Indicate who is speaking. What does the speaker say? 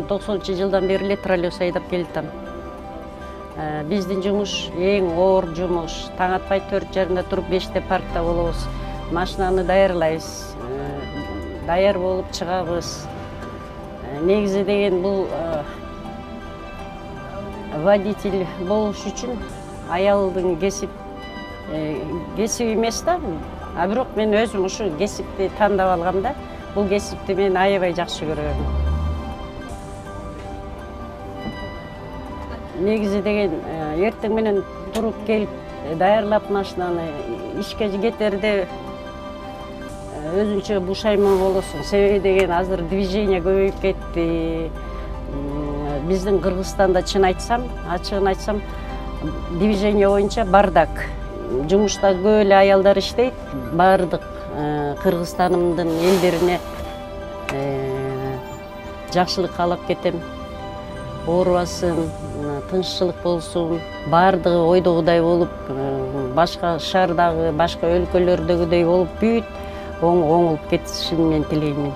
Speaker 1: Мен 90-жылдан бери эле троллейбус айдап келатам. Биздин жумуш эң оор жумуш. Таң атпай 4:30 туруп 5-те паркта болобуз. Машинаны даярлайбыз. Даяр болуп чыгабыз. Негизи деген бул водитель болуш үчүн аялдын кесиби эмес да. А бирок мен өзүм ушу кесипти тандап алгам да. Бул кесипти мен аябай жакшы көрөм. Негизи деген эртең менен туруп келип даярлап машинаны ишке кетерде өзүнчө бушайман болосуң. Себеби деген азыр движение көбөйүп кетти. Биздин Кыргызстанда ачыгын айтсам, движение боюнча бардак. Жумушта көп эле аялдар иштейт. Бардык Кыргызстанымдын элдерине жакшылык каалап кетем. Оорубасын, тынччылык болсун, бардыгы ойдогудай болуп, башка шаардагы, башка өлкөлөрдөгүдөй болуп бүт оңолуп кетишин мен тилеймин.